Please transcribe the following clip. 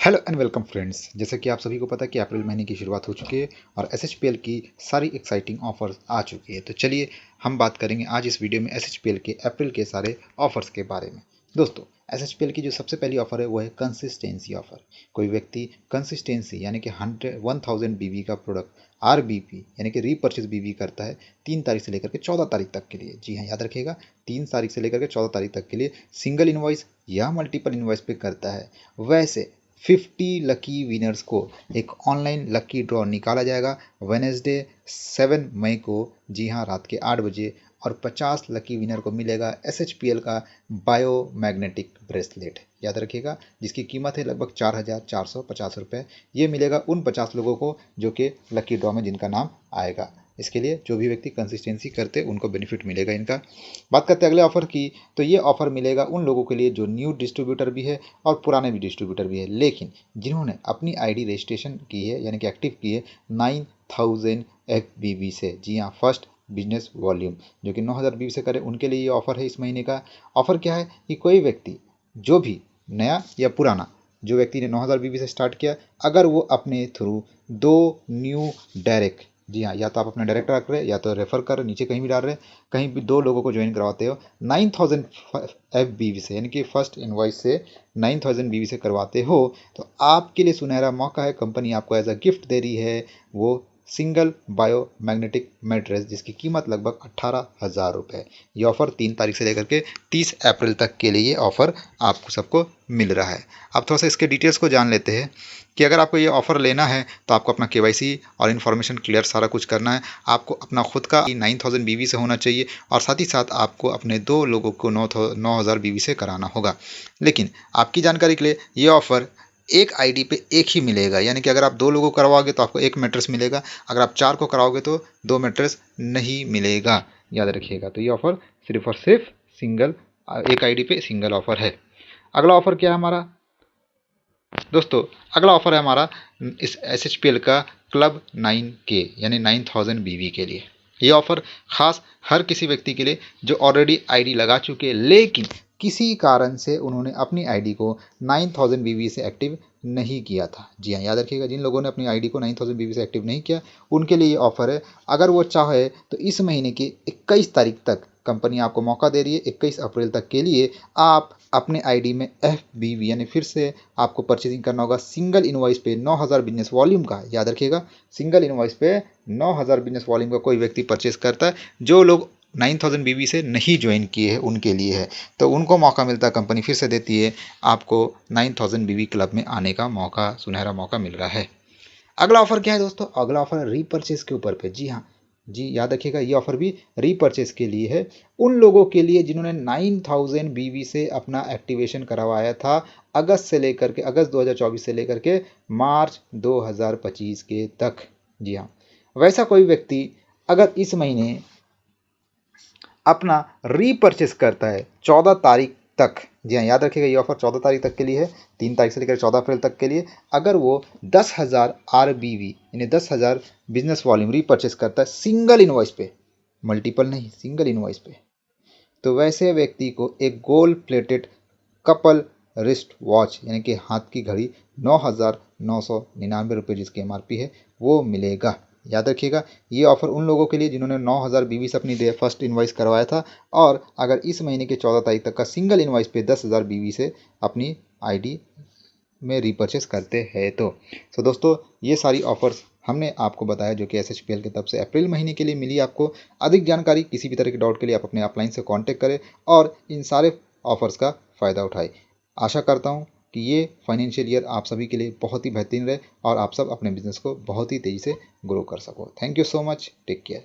Hello and welcome friends. जैसा कि आप सभी को पता है कि अप्रैल महीने की शुरुआत हो चुकी है और एसएचपीएल की सारी एक्साइटिंग ऑफर्स आ चुकी है। तो चलिए हम बात करेंगे आज इस वीडियो में एसएचपीएल के अप्रैल के सारे ऑफर्स के बारे में। दोस्तों, एसएचपीएल की जो सबसे पहली ऑफर है वो है कंसिस्टेंसी ऑफर। कोई व्यक्ति कंसिस्टेंसी यानी कि 1000 बीबी का प्रोडक्ट आरबीपी यानी कि रीपर्चेज बीबी करता है 3 तारीख से लेकर के 14 तारीख तक के लिए। जी हाँ, याद रखिएगा, 3 तारीख से लेकर के 14 तारीख तक के लिए सिंगल इन्वॉइस या मल्टीपल इन्वॉइस पे करता है। वैसे 50 लकी विनर्स को एक ऑनलाइन लकी ड्रॉ निकाला जाएगा वेनेसडे 7 मई को। जी हाँ, रात के 8 बजे। और 50 लकी विनर को मिलेगा एसएचपीएल का बायोमैग्नेटिक ब्रेसलेट, याद रखिएगा, जिसकी कीमत है लगभग 4450 रुपये। ये मिलेगा उन 50 लोगों को जो कि लकी ड्रॉ में जिनका नाम आएगा। इसके लिए जो भी व्यक्ति कंसिस्टेंसी करते उनको बेनिफिट मिलेगा इनका। बात करते हैं अगले ऑफर की, तो ये ऑफर मिलेगा उन लोगों के लिए जो न्यू डिस्ट्रीब्यूटर भी है और पुराने भी डिस्ट्रीब्यूटर भी है, लेकिन जिन्होंने अपनी आईडी रजिस्ट्रेशन की है यानी कि एक्टिव की है 9000 FBB से। जी हाँ, फर्स्ट बिजनेस वॉल्यूम जो कि 9000 BB से करे, उनके लिए ये ऑफर है। इस महीने का ऑफर क्या है कि कोई व्यक्ति जो भी नया या पुराना, जो व्यक्ति ने 9000 BB से स्टार्ट किया, अगर वो अपने थ्रू 2 न्यू डायरेक्ट, जी हाँ, या तो आप अपना डायरेक्ट रख रहे हैं या तो रेफर कर रहे, नीचे कहीं भी डाल रहे हैं, कहीं भी 2 लोगों को ज्वाइन करवाते हो 9000 FBB से यानी कि फर्स्ट इनवॉइस से 9000 BB से करवाते हो, तो आपके लिए सुनहरा मौका है। कंपनी आपको एज अ गिफ्ट दे रही है वो सिंगल बायो मैग्नेटिक मैट्रेस, जिसकी कीमत लगभग 18,000 रुपये। ये ऑफर 3 तारीख से लेकर के 30 अप्रैल तक के लिए ये ऑफर आपको सबको मिल रहा है। अब थोड़ा सा इसके डिटेल्स को जान लेते हैं कि अगर आपको ये ऑफर लेना है तो आपको अपना केवाईसी और इन्फॉर्मेशन क्लियर सारा कुछ करना है। आपको अपना खुद का 9000 BB से होना चाहिए और साथ ही साथ आपको अपने 2 लोगों को 9000 BB से कराना होगा। लेकिन आपकी जानकारी के लिए ये ऑफर एक आईडी पे एक ही मिलेगा, यानी कि अगर आप 2 लोगों को करवाओगे तो आपको एक मैट्रेस मिलेगा, अगर आप 4 को कराओगे तो 2 मैट्रेस नहीं मिलेगा, याद रखिएगा। तो ये ऑफर सिर्फ और सिर्फ सिंगल, एक आईडी पे सिंगल ऑफर है। अगला ऑफर क्या है हमारा दोस्तों? अगला ऑफर है हमारा इस एसएचपीएल का क्लब 9K यानी 9000 BB के लिए। ये ऑफर खास हर किसी व्यक्ति के लिए जो ऑलरेडी आईडी लगा चुके हैं, लेकिन किसी कारण से उन्होंने अपनी आईडी को 9000 BB से एक्टिव नहीं किया था। जी हाँ, याद रखिएगा, जिन लोगों ने अपनी आईडी को 9000 BB से एक्टिव नहीं किया उनके लिए ये ऑफर है। अगर वो चाहे तो इस महीने की 21 तारीख तक कंपनी आपको मौका दे रही है, 21 अप्रैल तक के लिए आप अपने आईडी में FBB यानी फिर से आपको परचेजिंग करना होगा सिंगल इनवॉइस पे 9000 बिजनेस वॉल्यूम का। याद रखिएगा, सिंगल इनवॉइस पे 9000 बिजनेस वॉल्यूम का कोई व्यक्ति परचेज करता है, जो लोग 9000 BB से नहीं ज्वाइन किए हैं उनके लिए है, तो उनको मौका मिलता है, कंपनी फिर से देती है आपको 9000 BB क्लब में आने का मौका, सुनहरा मौका मिल रहा है। अगला ऑफर क्या है दोस्तों? अगला ऑफर है रीपर्चेज के ऊपर पे। जी हाँ, जी याद रखिएगा, ये ऑफर भी रीपर्चेज के लिए है, उन लोगों के लिए जिन्होंने 9000 BB से अपना एक्टिवेशन करवाया था अगस्त 2024 से लेकर के मार्च 2025 के तक। जी हाँ, वैसा कोई व्यक्ति अगर इस महीने अपना रीपर्चेस करता है 14 तारीख तक, जी हाँ, याद रखिएगा, ये ऑफर 14 तारीख तक के लिए है, 3 तारीख से लेकर 14 अप्रैल तक के लिए। अगर वो 10,000 RBV यानी 10,000 बिजनेस वॉल्यूम रीपर्चेस करता है सिंगल इनवॉइस पे, मल्टीपल नहीं, सिंगल इनवॉइस पे, तो वैसे व्यक्ति को एक gold plated couple wrist watch यानी कि हाथ की घड़ी 9,999 रुपये जिसकी MRP है वो मिलेगा। याद रखिएगा, ये ऑफर उन लोगों के लिए जिन्होंने 9000 BB से अपनी फर्स्ट इनवॉइस करवाया था और अगर इस महीने के 14 तारीख तक का सिंगल इनवॉइस पे 10,000 BB से अपनी आईडी में रीपर्चेस करते हैं तो दोस्तों, ये सारी ऑफर्स हमने आपको बताया जो कि एसएचपीएल की तरफ से अप्रैल महीने के लिए मिली आपको। अधिक जानकारी, किसी भी तरह के डाउट के लिए आप अपने अपलाइन से कांटेक्ट करें और इन सारे ऑफर्स का फ़ायदा उठाएं। आशा करता हूं कि ये फाइनेंशियल ईयर आप सभी के लिए बहुत ही बेहतरीन रहे और आप सब अपने बिजनेस को बहुत ही तेज़ी से ग्रो कर सको। Thank you so much, take care.